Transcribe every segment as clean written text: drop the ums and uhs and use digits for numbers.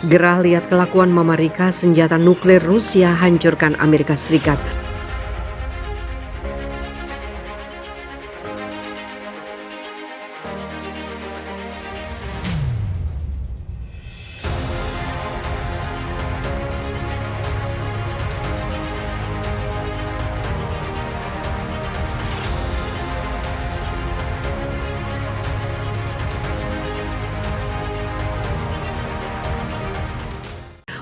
Gerah lihat kelakuan Mama Rika, senjata nuklir Rusia hancurkan Amerika Serikat.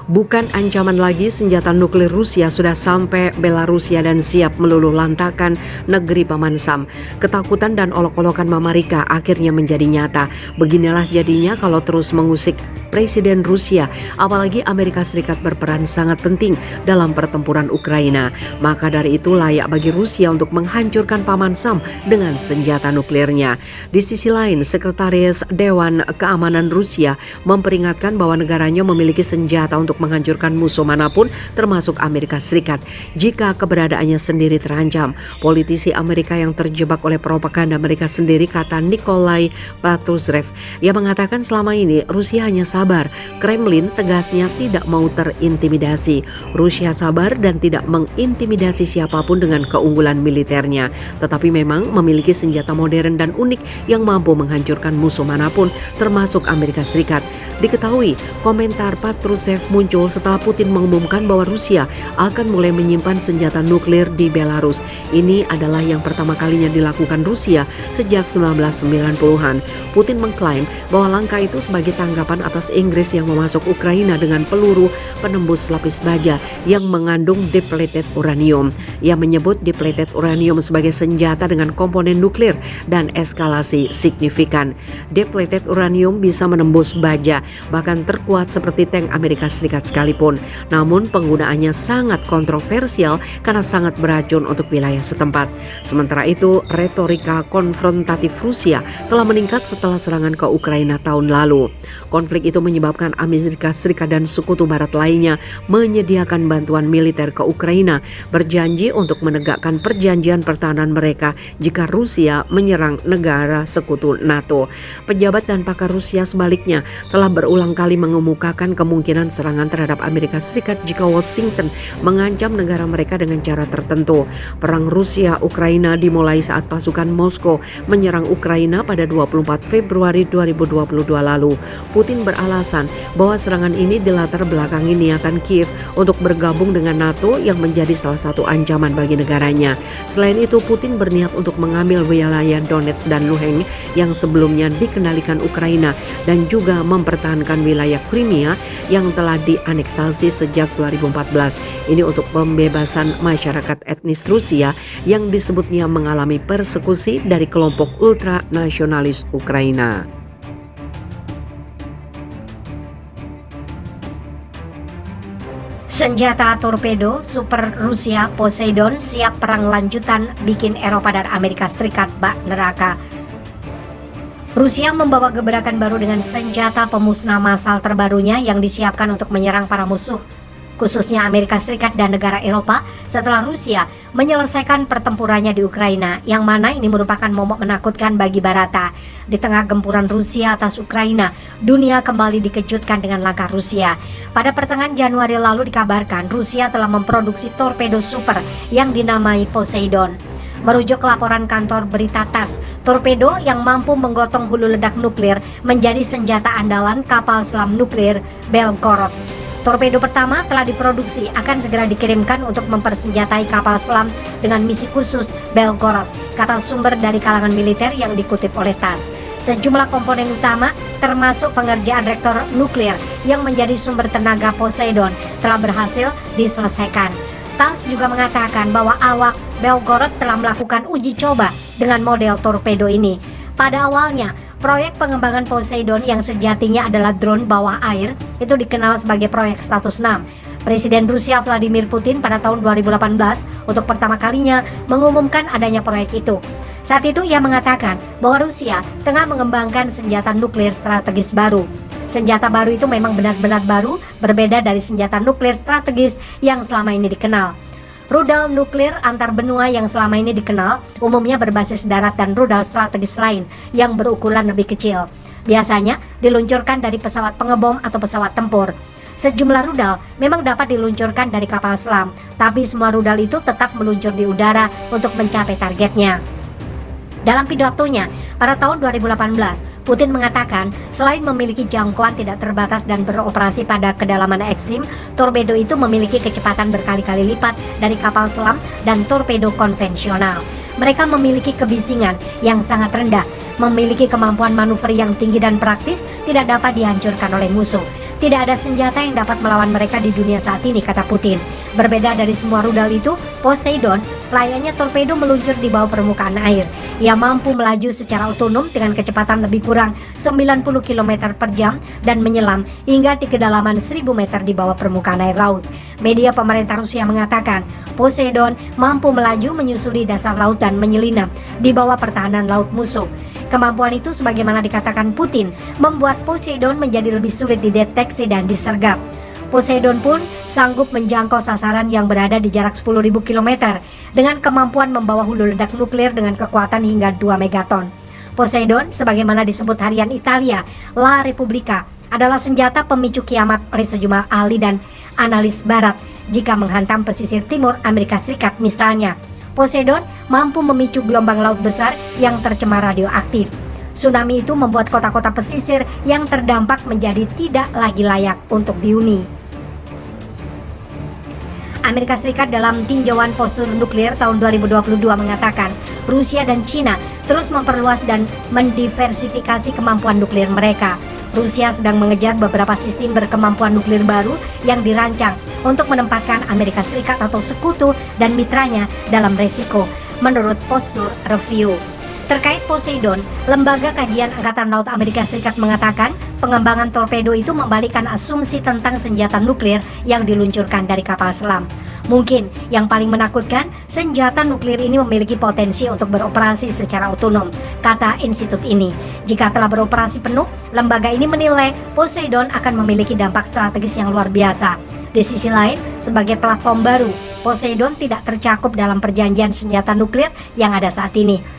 Bukan ancaman lagi, senjata nuklir Rusia sudah sampai Belarusia dan siap meluluh lantakan negeri Paman Sam. Ketakutan dan olok-olokan Mama Rika akhirnya menjadi nyata. Beginilah jadinya kalau terus mengusik Presiden Rusia, apalagi Amerika Serikat berperan sangat penting dalam pertempuran Ukraina. Maka dari itu layak bagi Rusia untuk menghancurkan Paman Sam dengan senjata nuklirnya. Di sisi lain, Sekretaris Dewan Keamanan Rusia memperingatkan bahwa negaranya memiliki senjata untuk menghancurkan musuh manapun termasuk Amerika Serikat jika keberadaannya sendiri terancam. Politisi Amerika yang terjebak oleh propaganda mereka sendiri, kata Nikolai Patrushev, yang mengatakan selama ini Rusia hanya sabar. Kremlin tegasnya tidak mau terintimidasi. Rusia sabar dan tidak mengintimidasi siapapun dengan keunggulan militernya, tetapi memang memiliki senjata modern dan unik yang mampu menghancurkan musuh manapun termasuk Amerika Serikat. Diketahui komentar Patrushev muncul setelah Putin mengumumkan bahwa Rusia akan mulai menyimpan senjata nuklir di Belarus. Ini adalah yang pertama kalinya dilakukan Rusia sejak 1990-an. Putin mengklaim bahwa langkah itu sebagai tanggapan atas Inggris yang memasuk Ukraina dengan peluru penembus lapis baja yang mengandung depleted uranium. Ia menyebut depleted uranium sebagai senjata dengan komponen nuklir dan eskalasi signifikan. Depleted uranium bisa menembus baja, bahkan terkuat seperti tank Amerika Serikat sekalipun. Namun penggunaannya sangat kontroversial karena sangat beracun untuk wilayah setempat. Sementara itu, retorika konfrontatif Rusia telah meningkat setelah serangan ke Ukraina tahun lalu. Konflik itu menyebabkan Amerika Serikat dan sekutu barat lainnya menyediakan bantuan militer ke Ukraina, berjanji untuk menegakkan perjanjian pertahanan mereka jika Rusia menyerang negara sekutu NATO. Pejabat dan pakar Rusia sebaliknya telah berulang kali mengemukakan kemungkinan serangan terhadap Amerika Serikat jika Washington mengancam negara mereka dengan cara tertentu. Perang Rusia-Ukraina dimulai saat pasukan Moskow menyerang Ukraina pada 24 Februari 2022 lalu. Putin beralasan bahwa serangan ini dilatar belakangi niatan Kiev untuk bergabung dengan NATO yang menjadi salah satu ancaman bagi negaranya. Selain itu, Putin berniat untuk mengambil wilayah Donetsk dan Luhansk yang sebelumnya dikendalikan Ukraina dan juga mempertahankan wilayah Crimea yang telah dianeksasi sejak 2014. Ini untuk pembebasan masyarakat etnis Rusia yang disebutnya mengalami persekusi dari kelompok ultranasionalis Ukraina. Senjata torpedo super Rusia Poseidon siap perang lanjutan bikin Eropa dan Amerika Serikat bak neraka. Rusia membawa gebrakan baru dengan senjata pemusnah massal terbarunya yang disiapkan untuk menyerang para musuh, khususnya Amerika Serikat dan negara Eropa setelah Rusia menyelesaikan pertempurannya di Ukraina, yang mana ini merupakan momok menakutkan bagi Barata. Di tengah gempuran Rusia atas Ukraina, dunia kembali dikejutkan dengan langkah Rusia. Pada pertengahan Januari lalu dikabarkan Rusia telah memproduksi torpedo super yang dinamai Poseidon. Merujuk laporan kantor berita TASS, torpedo yang mampu menggotong hulu ledak nuklir menjadi senjata andalan kapal selam nuklir Belgorod. Torpedo pertama telah diproduksi, akan segera dikirimkan untuk mempersenjatai kapal selam dengan misi khusus Belgorod, kata sumber dari kalangan militer yang dikutip oleh TASS. Sejumlah komponen utama termasuk pengerjaan reaktor nuklir yang menjadi sumber tenaga Poseidon telah berhasil diselesaikan. TASS juga mengatakan bahwa awak Belgorod telah melakukan uji coba dengan model torpedo ini. Pada awalnya, proyek pengembangan Poseidon yang sejatinya adalah drone bawah air itu dikenal sebagai proyek status 6. Presiden Rusia Vladimir Putin pada tahun 2018 untuk pertama kalinya mengumumkan adanya proyek itu. Saat itu ia mengatakan bahwa Rusia tengah mengembangkan senjata nuklir strategis baru. Senjata baru itu memang benar-benar baru, berbeda dari senjata nuklir strategis yang selama ini dikenal. Rudal nuklir antar benua yang selama ini dikenal umumnya berbasis darat dan rudal strategis lain yang berukuran lebih kecil. Biasanya diluncurkan dari pesawat pengebom atau pesawat tempur. Sejumlah rudal memang dapat diluncurkan dari kapal selam, tapi semua rudal itu tetap meluncur di udara untuk mencapai targetnya. Dalam pidatonya pada tahun 2018, Putin mengatakan selain memiliki jangkauan tidak terbatas dan beroperasi pada kedalaman ekstrim, torpedo itu memiliki kecepatan berkali-kali lipat dari kapal selam dan torpedo konvensional. Mereka memiliki kebisingan yang sangat rendah, memiliki kemampuan manuver yang tinggi dan praktis, tidak dapat dihancurkan oleh musuh. Tidak ada senjata yang dapat melawan mereka di dunia saat ini, kata Putin. Berbeda dari semua rudal itu, Poseidon layaknya torpedo meluncur di bawah permukaan air. Ia mampu melaju secara otonom dengan kecepatan lebih kurang 90 km per jam dan menyelam hingga di kedalaman 1000 meter di bawah permukaan air laut. Media pemerintah Rusia mengatakan Poseidon mampu melaju menyusuri dasar laut dan menyelinap di bawah pertahanan laut musuh. Kemampuan itu sebagaimana dikatakan Putin membuat Poseidon menjadi lebih sulit dideteksi dan disergap. Poseidon pun sanggup menjangkau sasaran yang berada di jarak 10.000 km dengan kemampuan membawa hulu ledak nuklir dengan kekuatan hingga 2 megaton. Poseidon, sebagaimana disebut harian Italia, La Repubblica, adalah senjata pemicu kiamat oleh sejumlah ahli dan analis barat jika menghantam pesisir timur Amerika Serikat misalnya. Poseidon mampu memicu gelombang laut besar yang tercemar radioaktif. Tsunami itu membuat kota-kota pesisir yang terdampak menjadi tidak lagi layak untuk dihuni. Amerika Serikat dalam tinjauan postur nuklir tahun 2022 mengatakan Rusia dan China terus memperluas dan mendiversifikasi kemampuan nuklir mereka. Rusia sedang mengejar beberapa sistem berkemampuan nuklir baru yang dirancang untuk menempatkan Amerika Serikat atau sekutu dan mitranya dalam resiko, menurut Posture Review. Terkait Poseidon, Lembaga Kajian Angkatan Laut Amerika Serikat mengatakan pengembangan torpedo itu membalikan asumsi tentang senjata nuklir yang diluncurkan dari kapal selam. Mungkin yang paling menakutkan, senjata nuklir ini memiliki potensi untuk beroperasi secara otonom, kata institut ini. Jika telah beroperasi penuh, lembaga ini menilai Poseidon akan memiliki dampak strategis yang luar biasa. Di sisi lain, sebagai platform baru, Poseidon tidak tercakup dalam perjanjian senjata nuklir yang ada saat ini.